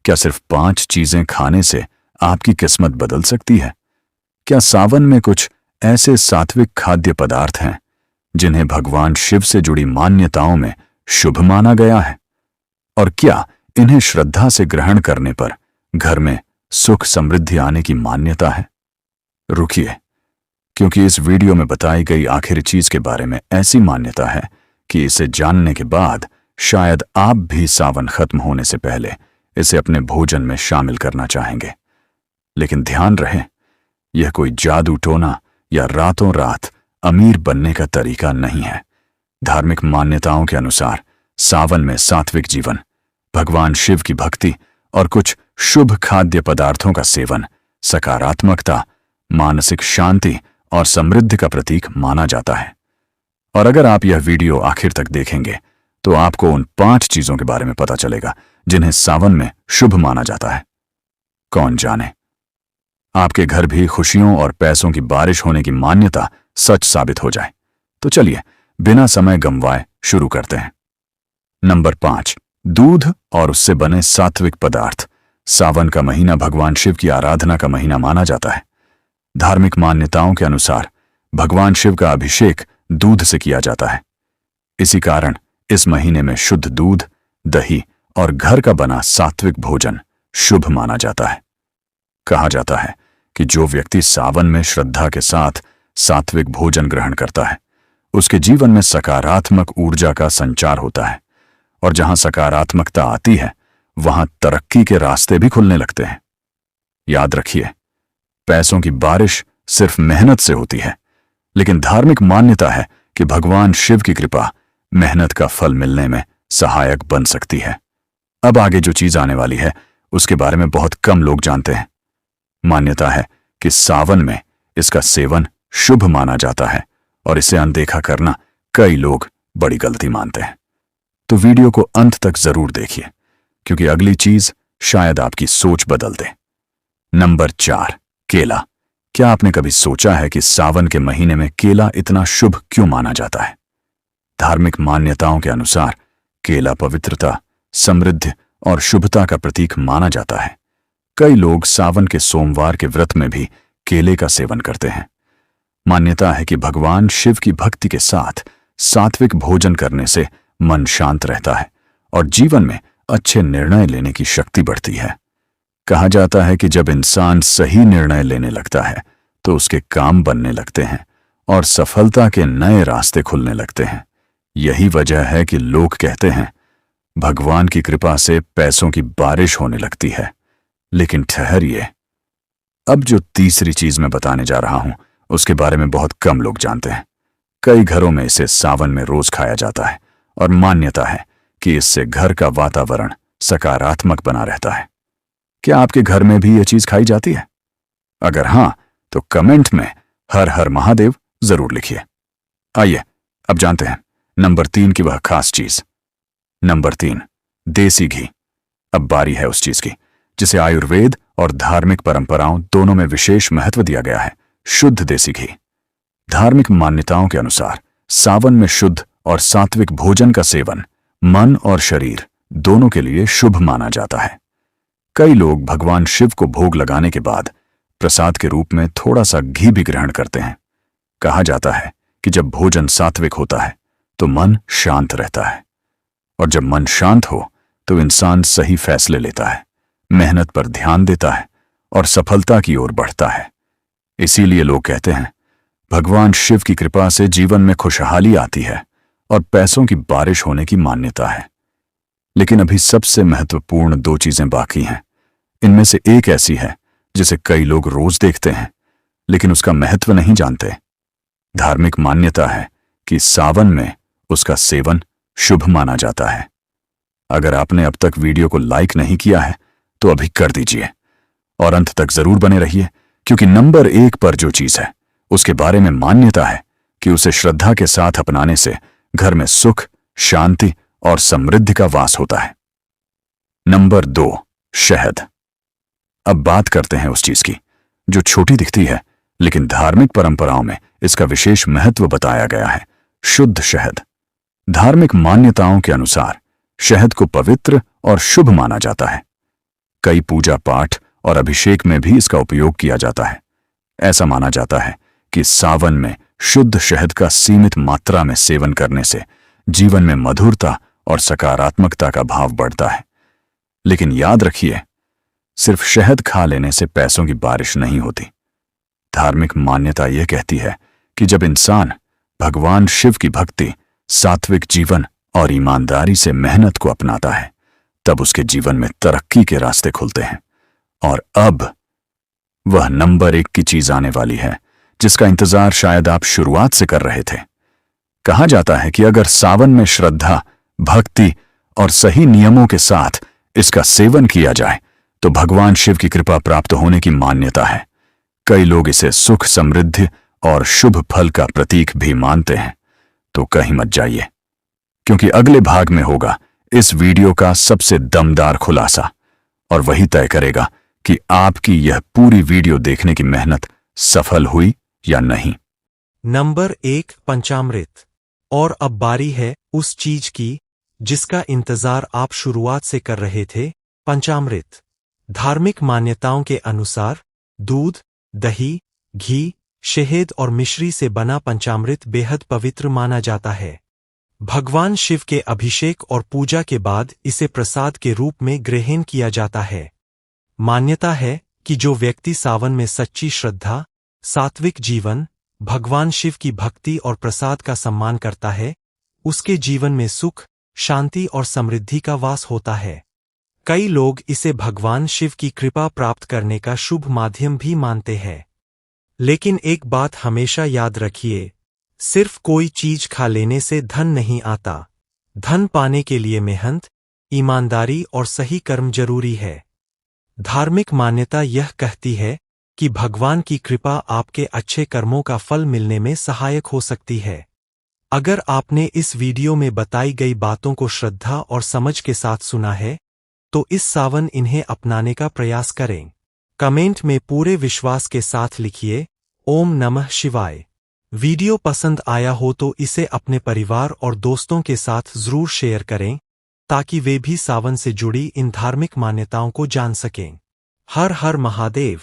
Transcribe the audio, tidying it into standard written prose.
क्या सिर्फ 5 चीजें खाने से आपकी किस्मत बदल सकती है? क्या सावन में कुछ ऐसे सात्विक खाद्य पदार्थ हैं जिन्हें भगवान शिव से जुड़ी मान्यताओं में शुभ माना गया है? और क्या इन्हें श्रद्धा से ग्रहण करने पर घर में सुख समृद्धि आने की मान्यता है? रुकिए, क्योंकि इस वीडियो में बताई गई आखिरी चीज के बारे में ऐसी मान्यता है कि इसे जानने के बाद शायद आप भी सावन खत्म होने से पहले इसे अपने भोजन में शामिल करना चाहेंगे। लेकिन ध्यान रहे, यह कोई जादू टोना या रातों रात अमीर बनने का तरीका नहीं है। धार्मिक मान्यताओं के अनुसार सावन में सात्विक जीवन, भगवान शिव की भक्ति और कुछ शुभ खाद्य पदार्थों का सेवन सकारात्मकता, मानसिक शांति और समृद्धि का प्रतीक माना जाता है। और अगर आप यह वीडियो आखिर तक देखेंगे तो आपको उन 5 चीजों के बारे में पता चलेगा जिन्हें सावन में शुभ माना जाता है। कौन जाने, आपके घर भी खुशियों और पैसों की बारिश होने की मान्यता सच साबित हो जाए। तो चलिए बिना समय गंवाए शुरू करते हैं। नंबर 5, दूध और उससे बने सात्विक पदार्थ। सावन का महीना भगवान शिव की आराधना का महीना माना जाता है। धार्मिक मान्यताओं के अनुसार भगवान शिव का अभिषेक दूध से किया जाता है। इसी कारण इस महीने में शुद्ध दूध, दही और घर का बना सात्विक भोजन शुभ माना जाता है। कहा जाता है कि जो व्यक्ति सावन में श्रद्धा के साथ सात्विक भोजन ग्रहण करता है, उसके जीवन में सकारात्मक ऊर्जा का संचार होता है, और जहां सकारात्मकता आती है वहां तरक्की के रास्ते भी खुलने लगते हैं। याद रखिए, पैसों की बारिश सिर्फ मेहनत से होती है, लेकिन धार्मिक मान्यता है कि भगवान शिव की कृपा मेहनत का फल मिलने में सहायक बन सकती है। अब आगे जो चीज आने वाली है उसके बारे में बहुत कम लोग जानते हैं। मान्यता है कि सावन में इसका सेवन शुभ माना जाता है और इसे अनदेखा करना कई लोग बड़ी गलती मानते हैं। तो वीडियो को अंत तक जरूर देखिए, क्योंकि अगली चीज शायद आपकी सोच बदल दे। नंबर 4, केला। क्या आपने कभी सोचा है कि सावन के महीने में केला इतना शुभ क्यों माना जाता है? धार्मिक मान्यताओं के अनुसार केला पवित्रता, समृद्धि और शुभता का प्रतीक माना जाता है। कई लोग सावन के सोमवार के व्रत में भी केले का सेवन करते हैं। मान्यता है कि भगवान शिव की भक्ति के साथ सात्विक भोजन करने से मन शांत रहता है और जीवन में अच्छे निर्णय लेने की शक्ति बढ़ती है। कहा जाता है कि जब इंसान सही निर्णय लेने लगता है तो उसके काम बनने लगते हैं और सफलता के नए रास्ते खुलने लगते हैं। यही वजह है कि लोग कहते हैं भगवान की कृपा से पैसों की बारिश होने लगती है। लेकिन ठहरिए, अब जो तीसरी चीज मैं बताने जा रहा हूं उसके बारे में बहुत कम लोग जानते हैं। कई घरों में इसे सावन में रोज खाया जाता है और मान्यता है कि इससे घर का वातावरण सकारात्मक बना रहता है। क्या आपके घर में भी यह चीज खाई जाती है? अगर हां, तो कमेंट में हर हर महादेव जरूर लिखिए। आइए अब जानते हैं नंबर 3 की वह खास चीज। नंबर 3, देसी घी। अब बारी है उस चीज की जिसे आयुर्वेद और धार्मिक परंपराओं दोनों में विशेष महत्व दिया गया है, शुद्ध देसी घी। धार्मिक मान्यताओं के अनुसार सावन में शुद्ध और सात्विक भोजन का सेवन मन और शरीर दोनों के लिए शुभ माना जाता है। कई लोग भगवान शिव को भोग लगाने के बाद प्रसाद के रूप में थोड़ा सा घी भी ग्रहण करते हैं। कहा जाता है कि जब भोजन सात्विक होता है तो मन शांत रहता है, और जब मन शांत हो तो इंसान सही फैसले लेता है, मेहनत पर ध्यान देता है और सफलता की ओर बढ़ता है। इसीलिए लोग कहते हैं भगवान शिव की कृपा से जीवन में खुशहाली आती है और पैसों की बारिश होने की मान्यता है। लेकिन अभी सबसे महत्वपूर्ण 2 चीजें बाकी हैं। इनमें से एक ऐसी है जिसे कई लोग रोज देखते हैं लेकिन उसका महत्व नहीं जानते। धार्मिक मान्यता है कि सावन में उसका सेवन शुभ माना जाता है। अगर आपने अब तक वीडियो को लाइक नहीं किया है तो अभी कर दीजिए और अंत तक जरूर बने रहिए, क्योंकि नंबर 1 पर जो चीज है उसके बारे में मान्यता है कि उसे श्रद्धा के साथ अपनाने से घर में सुख, शांति और समृद्धि का वास होता है। नंबर 2, शहद। अब बात करते हैं उस चीज की जो छोटी दिखती है लेकिन धार्मिक परंपराओं में इसका विशेष महत्व बताया गया है, शुद्ध शहद। धार्मिक मान्यताओं के अनुसार शहद को पवित्र और शुभ माना जाता है। कई पूजा पाठ और अभिषेक में भी इसका उपयोग किया जाता है। ऐसा माना जाता है कि सावन में शुद्ध शहद का सीमित मात्रा में सेवन करने से जीवन में मधुरता और सकारात्मकता का भाव बढ़ता है। लेकिन याद रखिए, सिर्फ शहद खा लेने से पैसों की बारिश नहीं होती। धार्मिक मान्यता यह कहती है कि जब इंसान भगवान शिव की भक्ति, सात्विक जीवन और ईमानदारी से मेहनत को अपनाता है, तब उसके जीवन में तरक्की के रास्ते खुलते हैं। और अब वह नंबर 1 की चीज आने वाली है, जिसका इंतजार शायद आप शुरुआत से कर रहे थे। कहा जाता है कि अगर सावन में श्रद्धा, भक्ति और सही नियमों के साथ इसका सेवन किया जाए तो भगवान शिव की कृपा प्राप्त होने की मान्यता है। कई लोग इसे सुख, समृद्धि और शुभ फल का प्रतीक भी मानते हैं। तो कहीं मत जाइए, क्योंकि अगले भाग में होगा इस वीडियो का सबसे दमदार खुलासा, और वही तय करेगा कि आपकी यह पूरी वीडियो देखने की मेहनत सफल हुई या नहीं। नंबर 1, पंचामृत। और अब बारी है उस चीज की जिसका इंतजार आप शुरुआत से कर रहे थे, पंचामृत। धार्मिक मान्यताओं के अनुसार दूध, दही, घी, शहद और मिश्री से बना पंचामृत बेहद पवित्र माना जाता है। भगवान शिव के अभिषेक और पूजा के बाद इसे प्रसाद के रूप में ग्रहण किया जाता है। मान्यता है कि जो व्यक्ति सावन में सच्ची श्रद्धा, सात्विक जीवन, भगवान शिव की भक्ति और प्रसाद का सम्मान करता है, उसके जीवन में सुख, शांति और समृद्धि का वास होता है। कई लोग इसे भगवान शिव की कृपा प्राप्त करने का शुभ माध्यम भी मानते हैं। लेकिन एक बात हमेशा याद रखिए, सिर्फ कोई चीज खा लेने से धन नहीं आता। धन पाने के लिए मेहनत, ईमानदारी और सही कर्म जरूरी है। धार्मिक मान्यता यह कहती है कि भगवान की कृपा आपके अच्छे कर्मों का फल मिलने में सहायक हो सकती है। अगर आपने इस वीडियो में बताई गई बातों को श्रद्धा और समझ के साथ सुना है, तो इस सावन इन्हें अपनाने का प्रयास करें। कमेंट में पूरे विश्वास के साथ लिखिए, ओम नमः शिवाय। वीडियो पसंद आया हो तो इसे अपने परिवार और दोस्तों के साथ जरूर शेयर करें, ताकि वे भी सावन से जुड़ी इन धार्मिक मान्यताओं को जान सकें। हर हर महादेव।